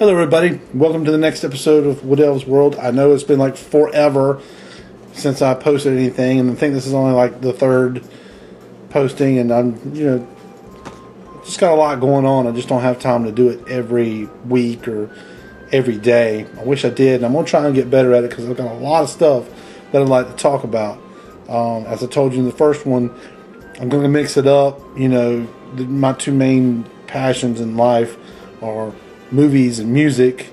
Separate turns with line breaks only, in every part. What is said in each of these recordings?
Hello everybody, welcome to the next episode of Waddell's World. I know it's been like forever since I posted anything, and I think this is only like the third posting, and I'm, just got a lot going on. I just don't have time to do it every week or every day. I wish I did, and I'm going to try and get better at it because I've got a lot of stuff that I'd like to talk about. As I told you in the first one, I'm going to mix it up. My two main passions in life are movies and music,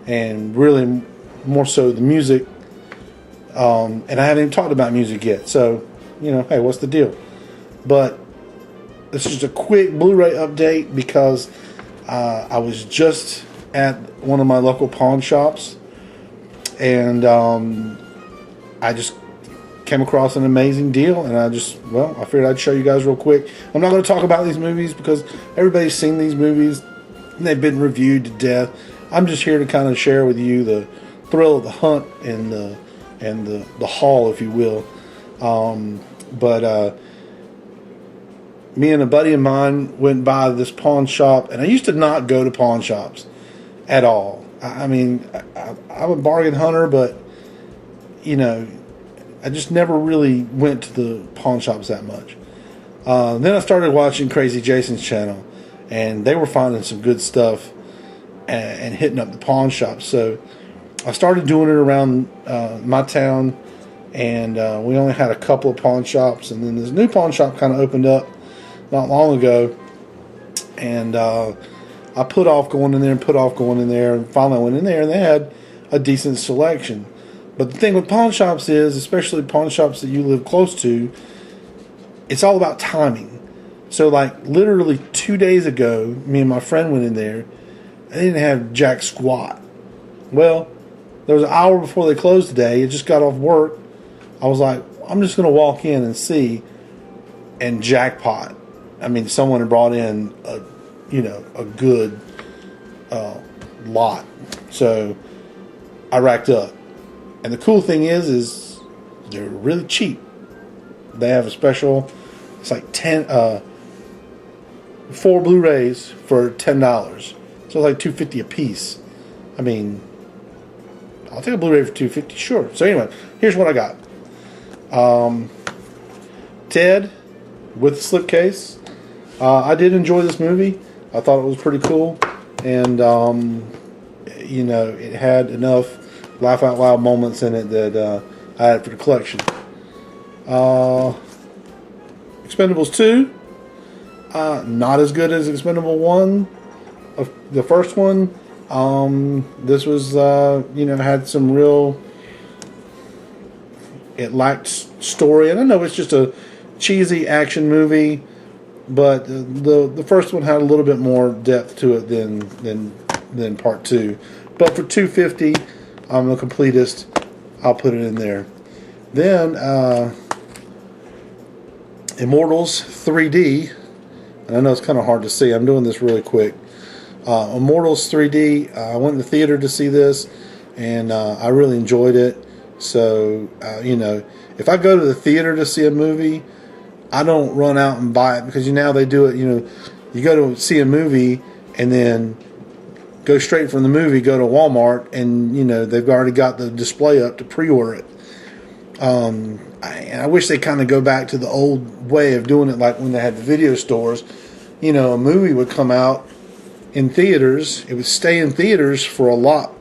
and really more so the music. And I haven't even talked about music yet, so hey, what's the deal? But this is just a quick Blu-ray update because I was just at one of my local pawn shops, and I just came across an amazing deal, and I figured I'd show you guys real quick. I'm not going to talk about these movies because everybody's seen these movies and they've been reviewed to death. I'm just here to kind of share with you the thrill of the hunt and the haul, if you will. But me and a buddy of mine went by this pawn shop, and I used to not go to pawn shops at all. I'm a bargain hunter, but I just never really went to the pawn shops that much. Then I started watching Crazy Jason's channel, and they were finding some good stuff and hitting up the pawn shops. So I started doing it around my town, and we only had a couple of pawn shops, and then this new pawn shop kind of opened up not long ago, and I put off going in there, and finally I went in there, and they had a decent selection. But the thing with pawn shops is, especially pawn shops that you live close to, it's all about timing. So like literally 2 days ago, me and my friend went in there. They didn't have jack squat. Well, there was an hour before they closed today. I just got off work. I was like, I'm just going to walk in and see, and jackpot. Someone had brought in a good lot. So I racked up. And the cool thing is they're really cheap. They have a special. It's like 4 Blu-rays for $10. So it's like $2.50 a piece. I'll take a Blu-ray for $2.50, sure. So anyway, here's what I got. Ted with the slipcase. I did enjoy this movie. I thought it was pretty cool, and it had enough laugh out loud moments in it that I had for the collection. Expendables 2, not as good as Expendable 1, the first one. This was had some real, it lacked story, and I know it's just a cheesy action movie, but the first one had a little bit more depth to it than part 2. But for $2.50, I'm a completist. I'll put it in there. Then Immortals 3D, and I know it's kind of hard to see. I'm doing this really quick. Immortals 3D. I went to the theater to see this, and I really enjoyed it. So if I go to the theater to see a movie, I don't run out and buy it, because now they do it. You go to see a movie and then go straight from the movie, go to Walmart, and they've already got the display up to pre-order it. I wish they kind of go back to the old way of doing it, like when they had the video stores. A movie would come out in theaters, it would stay in theaters for a lot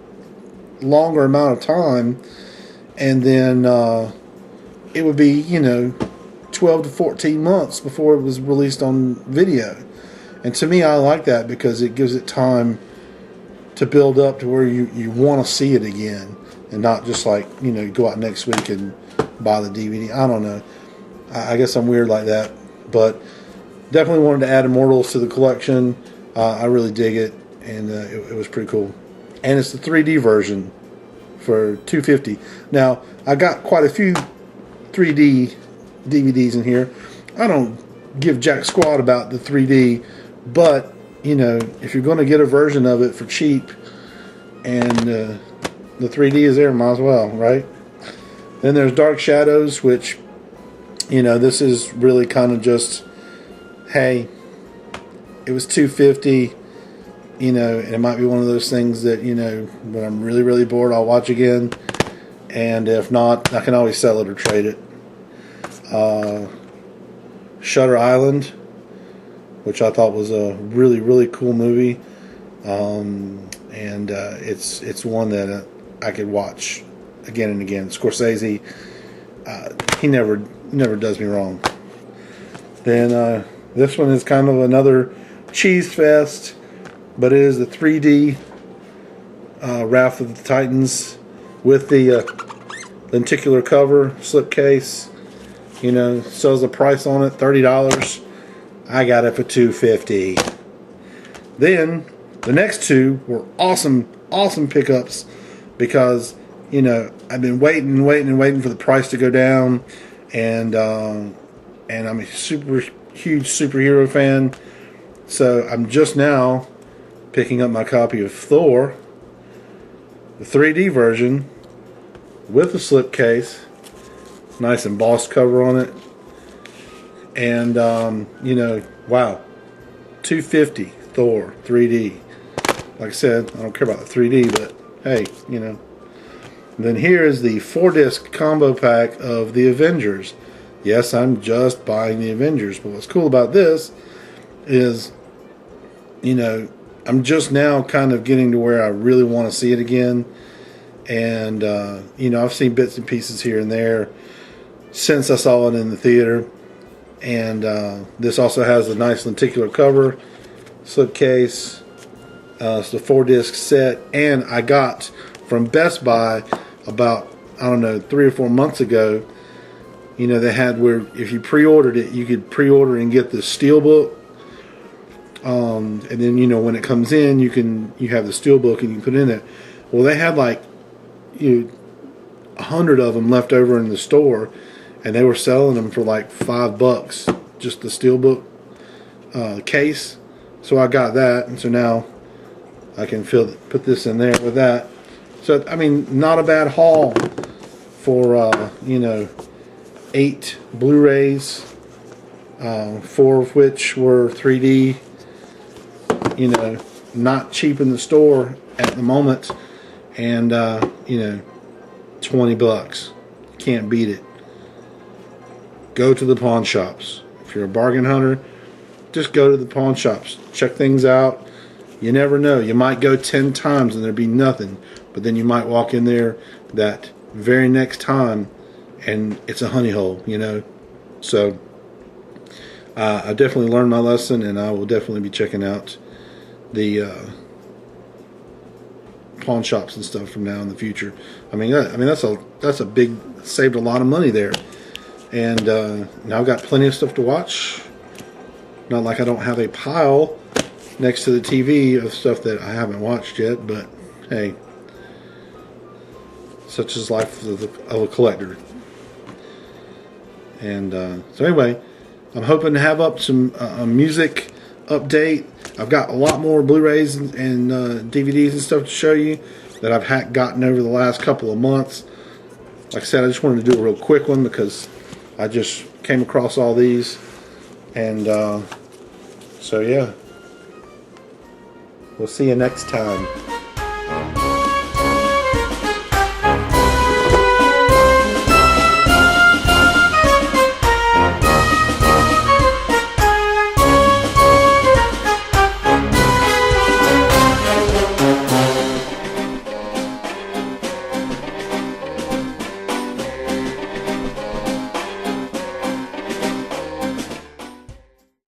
longer amount of time, and then it would be 12 to 14 months before it was released on video. And to me, I like that because it gives it time to build up to where you want to see it again, and not just like go out next week and buy the DVD. I don't know. I guess I'm weird like that, but definitely wanted to add Immortals to the collection. I really dig it, and it was pretty cool. And it's the 3D version for $2.50. Now I got quite a few 3D DVDs in here. I don't give jack squat about the 3D, but if you're going to get a version of it for cheap, and the 3D is there, might as well, right? Then there's Dark Shadows, which this is really kind of just, hey, it was $2.50. you know, and it might be one of those things that, you know, when I'm really, really bored, I'll watch again. And if not, I can always sell it or trade it. Shutter Island, which I thought was a really, really cool movie. It's one that I could watch again and again. Scorsese, he never does me wrong. Then this one is kind of another cheese fest, but it is the 3D Wrath of the Titans with the lenticular cover, slipcase. You know, sells a price on it, $30. I got it for $2.50. Then the next two were awesome pickups because, you know, I've been waiting for the price to go down, and I'm a super huge superhero fan, so I'm just now picking up my copy of Thor, the 3D version with the slipcase, nice embossed cover on it, and you know, wow, $2.50 Thor 3D. Like I said, I don't care about the 3D, but hey, you know. And then here is the 4-disc combo pack of the Avengers. Yes, I'm just buying the Avengers, but what's cool about this is, you know, I'm just now kind of getting to where I really want to see it again. And you know, I've seen bits and pieces here and there since I saw it in the theater. And this also has a nice lenticular cover, slipcase. It's the 4-disc set, and I got from Best Buy about, I don't know, 3 or 4 months ago. You know, they had where if you pre-ordered it, you could pre-order and get the steelbook. And then, you know, when it comes in, you have the steelbook and you can put it in there. Well, they had like 100 of them left over in the store, and they were selling them for like $5, just the steelbook case. So I got that, and so now I can put this in there with that. So I mean, not a bad haul for you know, 8 Blu-rays, 4 of which were 3D. You know, not cheap in the store at the moment, and you know, $20. Can't beat it. Go to the pawn shops. If you're a bargain hunter, just go to the pawn shops. Check things out. You never know. You might go 10 times and there'd be nothing, but then you might walk in there that very next time and it's a honey hole, you know. So I definitely learned my lesson, and I will definitely be checking out the pawn shops and stuff from now in the future. I mean that's a big, saved a lot of money there. And now I've got plenty of stuff to watch. Not like I don't have a pile next to the TV of stuff that I haven't watched yet, but hey, such is life of a collector. And so anyway, I'm hoping to have up some music update. I've got a lot more Blu-rays and DVDs and stuff to show you that I've gotten over the last couple of months. Like I said, I just wanted to do a real quick one because I just came across all these, and so yeah, we'll see you next time.